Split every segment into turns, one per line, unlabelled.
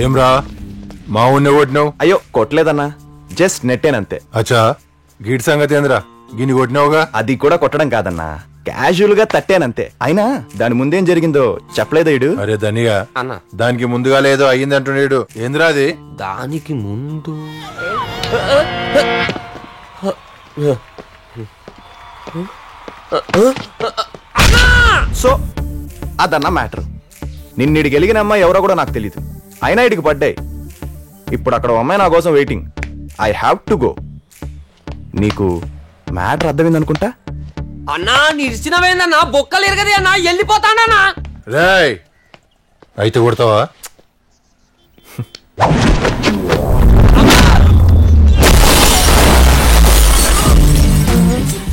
ఏమ్రా మా ఊరిని కొట్టినావు?
అయ్యో కొట్టలేదన్నా, జస్ట్ నెట్టేనంతే.
అచ్చా గీడి సంగతి ఏంద్రా, గిన్ని కొట్టినావుగా?
అది కూడా కొట్టడం కాదన్నా, క్యాజువల్ గా తట్టానంతే. అయినా దాని ముందేం జరిగిందో చెప్పలేదా ఇడు?
అరే ధనిగా
అన్న
దానికి ముందుగా లేదో అయ్యింది అంటున్నాడు. ఏంద్రా అది?
దానికి ముందు
సో అదన్నా మ్యాటర్. నిన్నిడికి గెలిగిన అమ్మాయి ఎవరో కూడా నాకు తెలీదు, అయినా ఇడికి పడ్డాయి. ఇప్పుడు అక్కడ అమ్మాయి నా కోసం waiting. I have to go. నీకు మ్యాటర్ అర్థమైంది అనుకుంటా.
అన్నా నిరిచినవేందన్నా, బొక్కలు ఎరగది అన్నా, వెళ్ళిపోతానన్నా.
రేయ్ అయితే కొడతావా?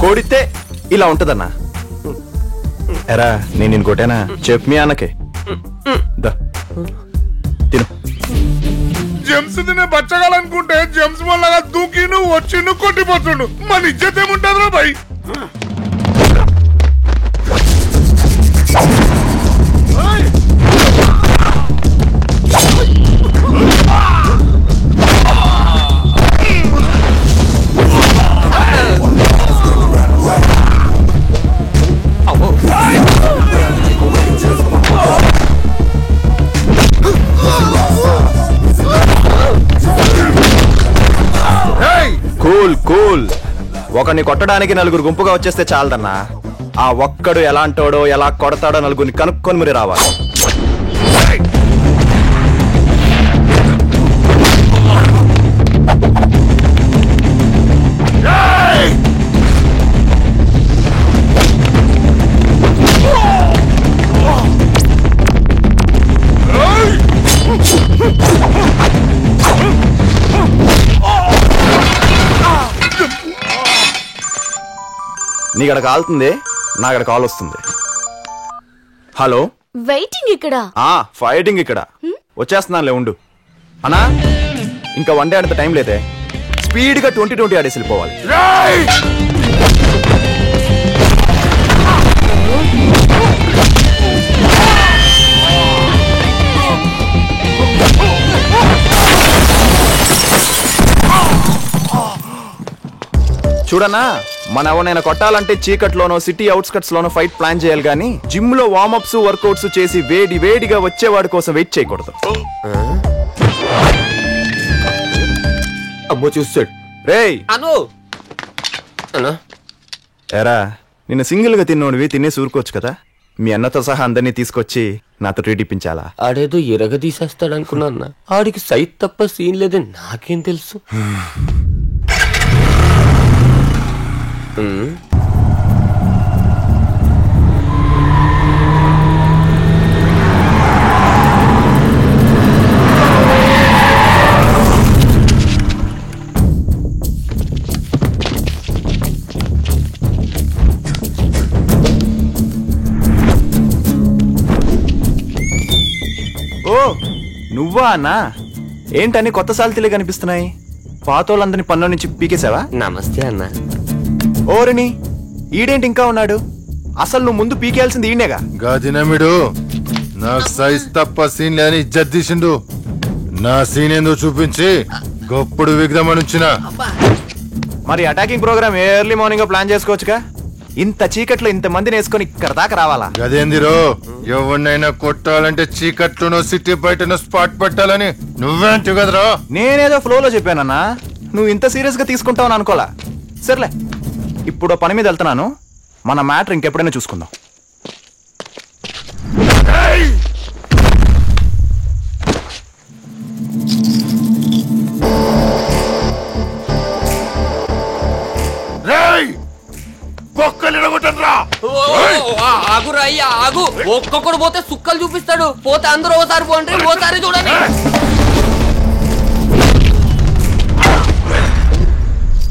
కోడితే ఇలా ఉంటదన్నా. ఎరా నేను నిన్ను కొట్టానా? చెప్పు మీ అన్నకే. తిను.
జెమ్స్ తినే బచ్చగాలనుకుంటే జెమ్స్ వల్ల దూకి నువ్వు వచ్చి నువ్వు కొట్టిపోతుండు. మన ఇజ్జత్ ఏముంటుందిరా భయ్?
Cool cool. ఒకరిని కొట్టడానికి నలుగురు గుంపుగా వచ్చేస్తే చాలదన్నా. ఆ ఒక్కడు ఎలాంటోడో ఎలా కొడతాడో నలుగురిని కనుక్కొని మరి రావాలి. నీకడ కాలుతుంది, నాకడ కాల్ వస్తుంది. హలో,
వెయిటింగ్ ఇక్కడ.
ఫైటింగ్ ఇక్కడ. వచ్చేస్తున్నానులే ఉండు. అన్నా ఇంకా 1 డే అంత టైం లేదే, స్పీడ్ గా 20-20 ఆడేసి వెళ్ళిపోవాలి. చూడన్నా, మన ఎవరైనా కొట్టాలంటే చీకట్లోనో సిటీ అవుట్స్కట్స్ లోనో ఫైట్ ప్లాన్ చేయాలి గానీ జిమ్ లో వార్మప్స్ వర్కౌట్స్ చేసి వేడిగా వచ్చేవాడి కోసం వెయిట్ చేయకూడదు.
అమ్మో చూస్తాడు.
రేయ్
అను అన్నా,
ఎరా నిన్న సింగిల్ గా తిన్నోడివి తినేసి ఊరుకోవచ్చు కదా. మీ అన్నతో సహా అందరినీ తీసుకొచ్చి నాతో ట్రీట్ ఇప్పించాలా?
ఆడేదో ఎరగ తీసేస్తాడు అనుకున్నా అన్న. ఆడికి సైట్ తప్ప సీన్ లేదని నాకేం తెలుసు.
ఓ నువ్వా అన్నా? ఏంటని కొత్త సాల్తీలే కనిపిస్తున్నాయి. పాతోళ్ళందరినీ పన్ను నుంచి పీకేశావా?
నమస్తే అన్న.
ఓరిని ఈడేంటి ఇంకా ఉన్నాడు? అసలు నువ్వు ముందు పీకేయాల్సింది ఈయనేగా.
గాదినమిడు నాకు సైజ్ తప్ప సీన్ లేని ఇజ్జత్ తీసిండు. నా సీన్ ఏందో చూపించి గొప్పుడు విగ్రమనుంచిన.
మరి attacking programme early morning plan చేసుకోవచ్చుగా. ఇంత చీకట్లో ఇంత మందిని వేసుకొని ఇక్కడ దాకా రావాలా?
గదేందిరో, ఎవరినైనా కొట్టాలంటే చీకట్లోనో సిటీ బయటనో స్పాట్ పెట్టాలని నువ్వేంటి కదరా?
నేనేదో ఫ్లోలో చెప్పానన్నా, నువ్వు ఇంత సీరియస్ గా తీసుకుంటావని అనుకోలా. సర్లే, ఇప్పుడు పని మీద వెళ్తున్నాను. మన మ్యాటర్ ఇంకెప్పుడైనా చూసుకుందాం.
ఆగురా అయ్యా ఆగు. ఒక్కొక్కడు పోతే సుక్కలు చూపిస్తాడు. పోతే అందరూ ఓసారి పోండి, ఓసారి చూడండి.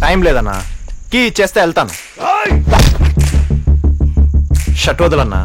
టైం లేదన్నా, కీ ఇచ్చేస్తే వెళ్తాను. షట్ వదలన్నా.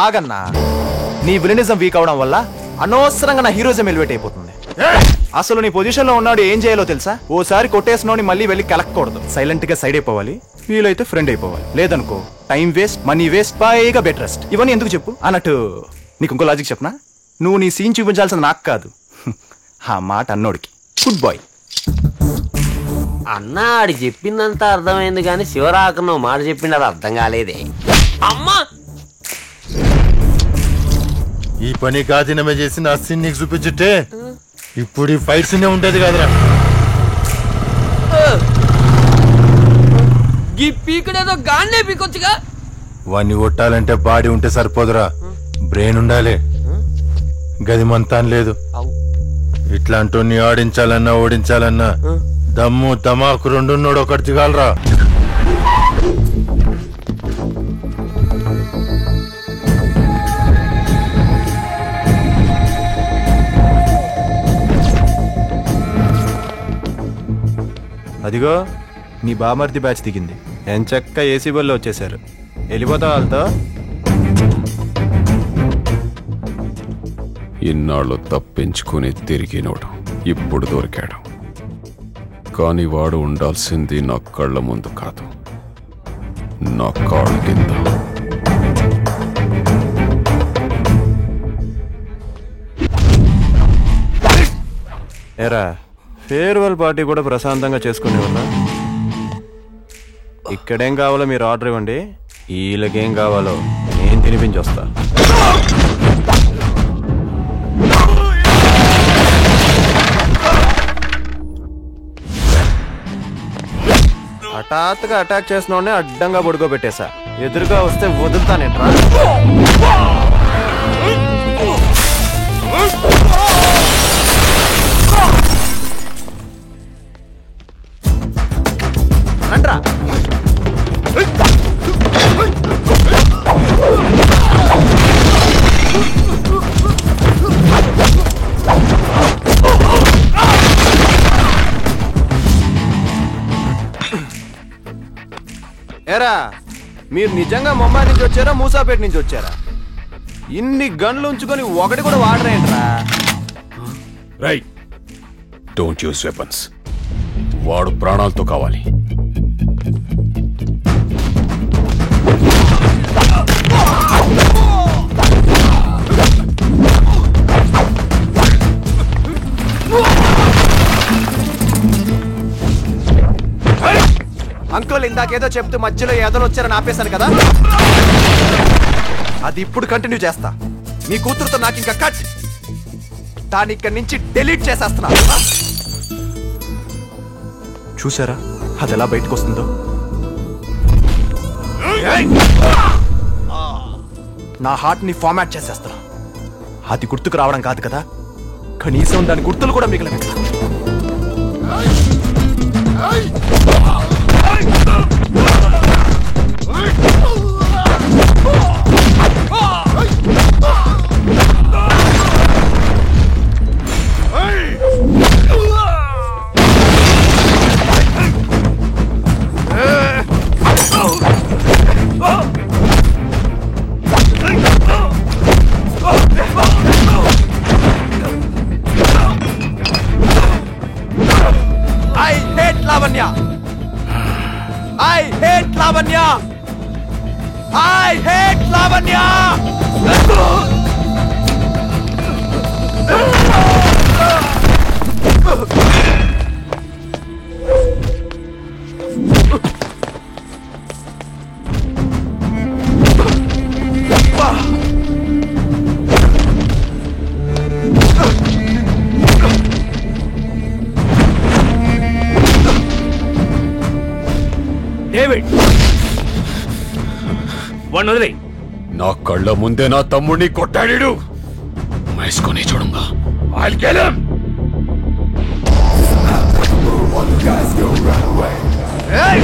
ఆగన్నా, నీ విలనిజం వీక్ అవడం వల్ల అనవసరంగా నా హీరోజం ఎలివేట్ అయిపోతుంది. అసలు నీ పొజిషన్ లో ఉన్నాడు ఏం చేయాలో తెలుసా? ఓసారి కొట్టేసినోని మళ్ళీ వెళ్ళి కలక్కకూడదు, సైలెంట్ గా సైడ్ అయిపోవాలి, వీలైతే ఫ్రెండ్ అయిపోవాలి. లేదనుకో టైం వేస్ట్, మనీ వేస్ట్, పైగా బెడ్ రెస్ట్. ఇవన్నీ ఎందుకు చెప్పు అన్నట్టు నీకు ఇంకో లాజిక్ చెప్పనా? నువ్వు నీ సీన్ చూపించాల్సింది నాకు కాదు, ఆ మాట అన్నోడికి. గుడ్ బాయ్
అన్న. ఆడి చెప్పిందంతా అర్థమైంది కానీ శివరాక నువ్వు మాట చెప్పింది అది అర్థం కాలేదే. అమ్మా
ఈ పని కాదినమే చేసి నా సీన్ నీకు చూపించుంటే ఇప్పుడు ఈ ఫైట్ సీనే ఉండేది కాదురా.
ఈ పీకుడేదో గాన్నే పీకొచ్చుగా.
వాణ్ణి కొట్టాలంటే బాడీ ఉంటే సరిపోదురా, బ్రెయిన్ ఉండాలి. గది మంతాన్ లేదు. ఇట్లాంటి ఆడించాలన్నా ఓడించాలన్నా దమ్ము దమాకు రెండున్నోడు ఒకటి దిగాలరా.
అదిగో నీ బామర్ది బ్యాచ్ దిగింది. ఎంచక్క ఏసీ బల్లో వచ్చేసారు. వెళ్ళిపోతా వాళ్ళతో.
ఇన్నాళ్ళు తప్పించుకుని తిరిగినోడు ఇప్పుడు దొరికాడు. కానీ వాడు ఉండాల్సింది నా కళ్ళ ముందు కాదు, నా కాళ్ళ కింద.
ఏరా ఫేర్వెల్ పార్టీ కూడా ప్రశాంతంగా చేసుకునేవాళ్ళ. ఇక్కడేం కావాలో మీరు ఆర్డర్ ఇవ్వండి, వీళ్ళకేం కావాలో నేను తినిపించి వస్తా. హఠాత్తుగా అటాక్ చేసిన అడ్డంగా పడుకోబెట్టేశా. ఎదురుగా వస్తే వదులుతానేట్రా. రండ్రా. ఏరా మీరు నిజంగా ముంబై నుంచి వచ్చారా మూసాపేట నుంచి వచ్చారా? ఇన్ని గన్లు ఉంచుకొని ఒకటి కూడా వాడరేంట్రా?
Right, don't use weapons. వాడు ప్రాణాలతో కావాలి.
అంకుల్ ఇందాకేదో చెప్తూ మధ్యలో ఏదో వచ్చారని ఆపేశాను కదా, అది ఇప్పుడు కంటిన్యూ చేస్తా. మీ కూతురుతో నాకు ఇంకా కట్. దాని ఇక్కడి నుంచి డిలీట్ చేసేస్తున్నా. చూసారా అది ఎలా బయటకు వస్తుందో? నా హార్ట్ ని ఫార్మాట్ చేసేస్తున్నా. అది గుర్తుకు రావడం కాదు కదా, కనీసం దాని గుర్తులు కూడా మిగిలిన. I hate Lavanya! I hate Lavanya!
David, వాణ్ణి వదిలే. నా కళ్ళ ముందే నా తమ్ముడిని కొట్టాడు. మేసుకొని చూడంగా. I'll kill him. Hey!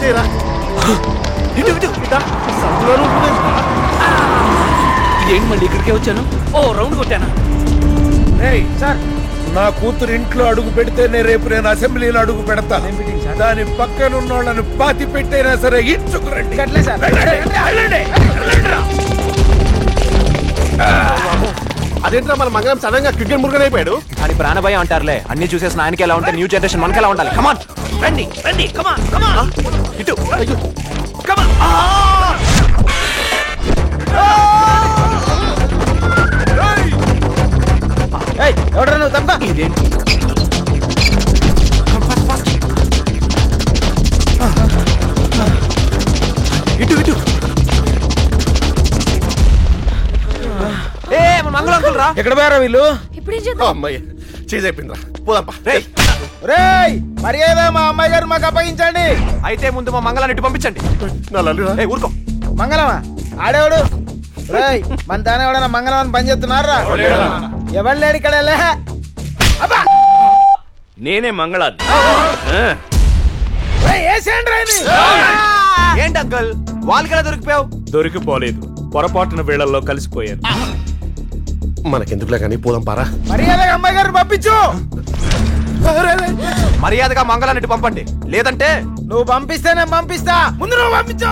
చేయరా
ఏంటి మళ్ళీ ఇక్కడికే వచ్చాను? ఓ రౌండ్ కొట్టానా?
సార్ నా కూతురు ఇంట్లో అడుగు పెడితేనే రేపు నేను అసెంబ్లీలో అడుగు పెడతాను. దాని పక్కన ఉన్న వాళ్ళని పాతి పెట్టైనా సరే ఇచ్చుకురండి.
అదేంట్రా మన మంగళం సడన్ గా క్రికెట్ మురుగన్ అయిపోయాడు.
అని ప్రాణభయం అంటారులే. అన్ని చూసేసిన ఆయనకి ఎలా ఉంటే న్యూ జనరేషన్ మనకి ఎలా ఉండాలి? కమాన్
రండి రండి, కమాన్ కమాన్
ఇటు.
కమాన్.
ఎవడరా నువ్వు? తప్ప ఇదేంటి? ఇటు ఇటు. ఏ మన మంగళం అంకుల్ రా.
ఎక్కడ పోయారా వీళ్ళు?
అమ్మాయి చేజ్ అయిపోయిందిరా, పోదాంపా.
రేయ్ మర్యాద మా అమ్మాయి గారు మాకు అప్పగించండి. అయితే ముందు మా మంగళాన్ని ఇటు పంపించండి.
నా లల్లురా.
ఊరుకో.
మంగళమా ఆడేవాడు? రేయ్ మన దాని ఎవడన్నా మంగళం పని చేస్తున్నారా? ఎవరు లేడు ఇక్కడ.
నేనే మంగళాన్ని.
ఏంటి అంకుల్ వాళ్ళకెలా దొరికిపోయావు?
దొరికిపోలేదు, పొరపాటున వేళల్లో కలిసిపోయాను.
మనకెందుకులే కానీ పోదాం పారా.
మర్యాదగా అమ్మాయి గారు పంపించు.
మర్యాదగా మంగళాన్ని ఇటు పంపండి, లేదంటే
నువ్వు పంపిస్తే నేను పంపిస్తా. ముందు నువ్వు పంపించు.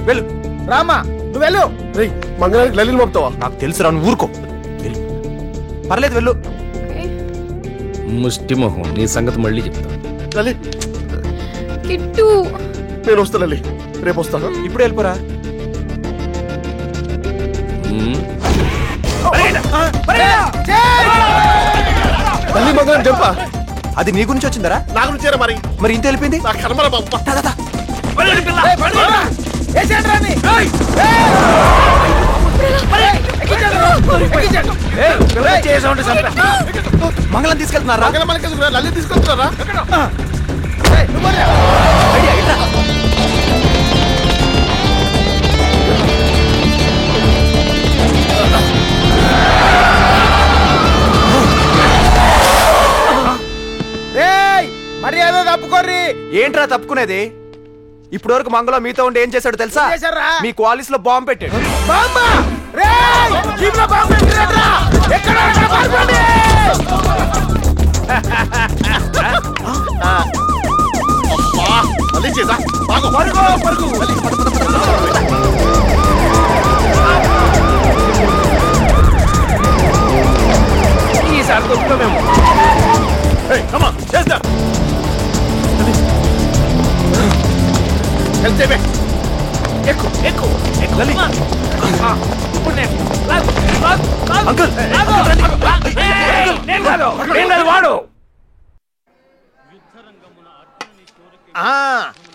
వెళ్ళు.
రామా నువ్వు వెళ్ళు.
మంగళానికి లల్లిని పంపుతావా?
నాకు తెలుసు రా, నువ్వు ఊరుకో. పర్లేదు వెళ్ళు.
ముష్టి మొహం, నీ సంగతి మళ్ళీ చెప్తా.
లల్లి
కిట్టు
నేను వస్తా లల్లి, రేపు వస్తాను.
ఇప్పుడు వెళ్ళిపోరా.
లల్లి మంగళం జంపా.
అది నీ గురించి వచ్చిందరా?
నా గురించి చేరా మరి.
మరి ఇంత వెళ్ళిపోయింది.
నా కర్మరా బాబు.
మంగళం తీసుకెళ్తున్నారా?
మంగళం మనకి లల్లి తీసుకెళ్తున్నారా?
మర్యాద తప్పుకోర్రి.
ఏంట్రా తప్పుకునేది? ఇప్పటి వరకు మంగళం మీతో ఉండి ఏం చేశాడు తెలుసా? మీ క్వాలిస్ లో బాంబు పెట్టాడు.
లల్లి చేసా
ఈసారి దొరుకుతామేమో.
చేస్తా.
ఎక్కు ఎక్కు ఎక్కు. ఇప్పుడు నేను వాడు.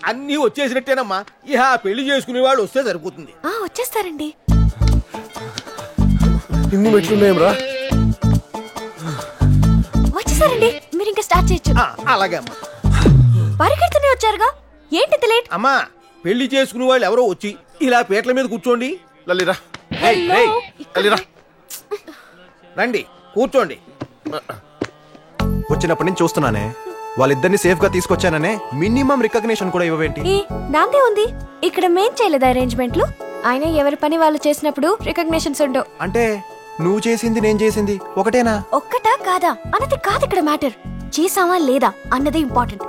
అన్ని వచ్చేసినట్టేనమ్మా. ఇహ పెళ్లి చేసుకునేవాడు వస్తే సరిపోతుంది.
వచ్చేస్తారండి.
ఇన్ని మెట్లున్నాయం రా.
వచ్చేసారండి, మీరు ఇంకా స్టార్ట్ చేయొచ్చు.
అలాగే అమ్మా.
పరిగెడుతూనే వచ్చారుగా, ఏంటి లేట్?
అమ్మా పెళ్లి చేసుకునే వాళ్ళు ఎవరో వచ్చి ఇలా పీటల మీద కూర్చోండి.
లల్లిరా
లల్లిరా రండి కూర్చోండి.
వచ్చినప్పటి నుంచి చూస్తున్నానే, వాళ్ళిద్దరిని సేఫ్ గా తీసుకొచ్చాననే మినిమం రికగ్నిషన్ కూడా ఇవ్వేంటి?
నాదే ఉంది. ఇక్కడ మేం చేయలేదు అరేంజ్మెంట్లు. ఆయన ఎవరి పని వాళ్ళు చేసినప్పుడు రికగ్నిషన్స్ ఉండవు.
అంటే నువ్వు చేసింది నేను చేసింది ఒకటేనా?
ఒక్కటా కాదా అన్నది కాదు ఇక్కడ మ్యాటర్. చేసావా లేదా అన్నది ఇంపార్టెంట్.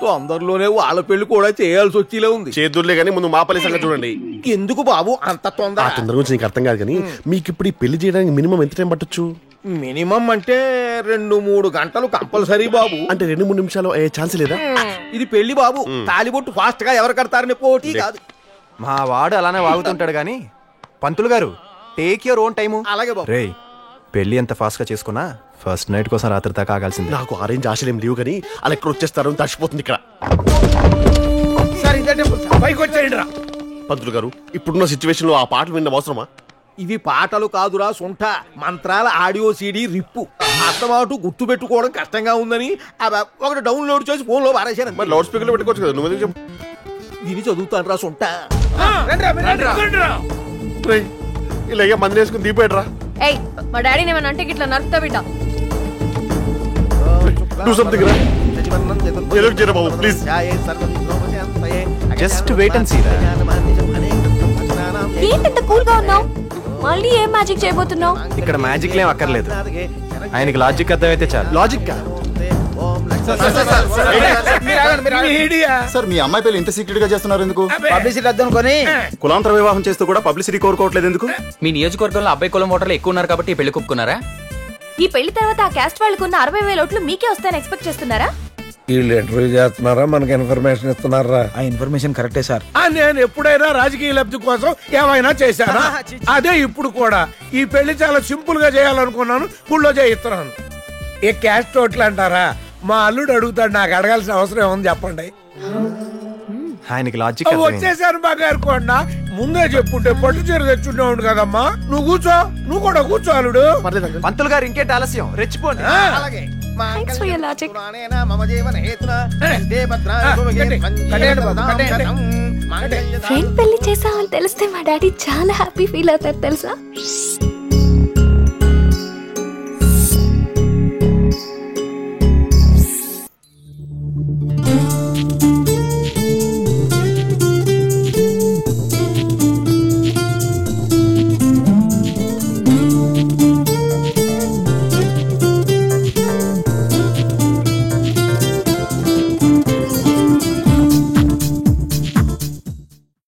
తొందరలోనే వాళ్ళ పెళ్లి కూడా చేయాల్సి వచ్చేలా ఉంది.
చేదుర్లే కానీ ముందు మా పల్లి సంగతి చూడండి.
ఎందుకు బాబు అంత తొందర?
ఆ తొందర గురించి నీకు అర్థం కాదు కానీ మీకు ఇప్పుడు ఈ పెళ్లి చేయడానికి మినిమం ఎంత టైం పట్టొచ్చు?
మినిమం అంటే 2-3 గంటలు కంపల్సరీ బాబు.
అంటే 2-3 నిమిషాలు అయ్యే ఛాన్స్ లేదా?
ఇది పెళ్లి బాబు, తాలిబొట్టు ఫాస్ట్ గా ఎవరు కడతారని పోటీ కాదు.
మా వాడు అలానే వాగుతుంటాడు గాని పంతులు గారు టేక్ యువర్ ఓన్ టైము.
అలాగే బాబు.
రేయ్ పెళ్లి ఎంత ఫాస్ట్ గా చేసుకున్నా ఫస్ట్ నైట్ కోసం రాత్రి దాకా ఆగాల్సింది.
నాకు ఆరెంజ్ ఆశలేం లేవు కానీ అలా ఎక్కడ వచ్చేస్తారు తడిచిపోతుంది ఇక్కడ.
సార్ ఇదే పైకి వచ్చేయండి రా.
పంతులు గారు ఇప్పుడున్న సిచ్యువేషన్ లో ఆ పాటలు విన్న అవసరమా?
ఇవి పాటలు కాదురా సొంట మంత్రాల ఆడియో సీడీ రిప్పు. అత్తమాటు గుర్తు పెట్టుకోవడం కష్టంగా ఉందని ఒకటి డౌన్లోడ్ చేసి ఫోన్ లో పారేశాను.
మరి లౌడ్ స్పీకర్ లో పెట్టుకోవచ్చు కదా. నువ్వు చెప్పు.
ఇది చదువుతాను రా సొంట.
ఇలా మంది వేసుకుని దీపేట్రా.
ఏయ్ మా డాడీని ఏమన్నా అంటే ఇట్లా నరుకుతా బిడ్డ.
డూ సంథింగ్ రా.
Just wait and see.
ఏంటంత కూల్ గా ఉన్నావు? మళ్ళీ ఏం మ్యాజిక్ చేయబోతున్నావు?
ఇక్కడ మ్యాజిక్ ఏం అక్కర్లేదు, ఆయనకి లాజిక్ అర్థమైతే చాలు. లాజిక్
సార్ మీ అమ్మాయి పెళ్లి ఇంత సీక్రెట్ గా చేస్తున్నారు ఎందుకు?
పబ్లిసిటీ వద్దనుకొని
కులాంతర వివాహం చేస్తూ కూడా పబ్లిసిటీ కోరుకోవట్లేదు ఎందుకు?
మీ నియోజకవర్గంలో అబ్బాయి కులం ఓటర్లు ఎక్కువ ఉన్నారు కాబట్టి ఈ పెళ్లి కుప్పుకున్నారా?
ఈ పెళ్లి తర్వాత ఆ క్యాస్ట్ వాళ్ళకున్న 60,000 ఓట్లు మీకే వస్తాయని ఎక్స్పెక్ట్ చేస్తున్నారా?
వీళ్ళు ఇంటర్వ్యూ చేస్తున్నారా, మనకి ఇన్ఫర్మేషన్ ఇస్తున్నారా?
ఆ ఇన్ఫర్మేషన్ కరెక్టే సార్.
నేను ఎప్పుడైనా రాజకీయ లబ్ధి కోసం ఏమైనా చేశానా? అదే ఇప్పుడు కూడా ఈ పెళ్లి చాలా సింపుల్ గా చేయాలనుకున్నాను, గుళ్ళో చేయిస్తున్నాను. ఏ క్యాస్ట్ ఓట్లు అంటారా? మా అల్లుడు అడుగుతాడు, నాకు అడగాల్సిన అవసరం ఏముంది చెప్పండి.
ఆయనకి లాజిక్
వచ్చేసాను బాగారు కొండ, ముందే చెప్పుంటే పట్టు చీర తెచ్చుండేవాడు కదమ్మా. నువ్వు కూర్చో, నువ్వు కూడా కూర్చో అల్లుడు.
పంతులు గారు ఇంకేంటి ఆలస్యం, రెచ్చిపోండి.
Thanks for your logic. Friend పెళ్లి చేసామని తెలిస్తే మా డాడీ చాలా హ్యాపీ ఫీల్ అవుతారు తెలుసా?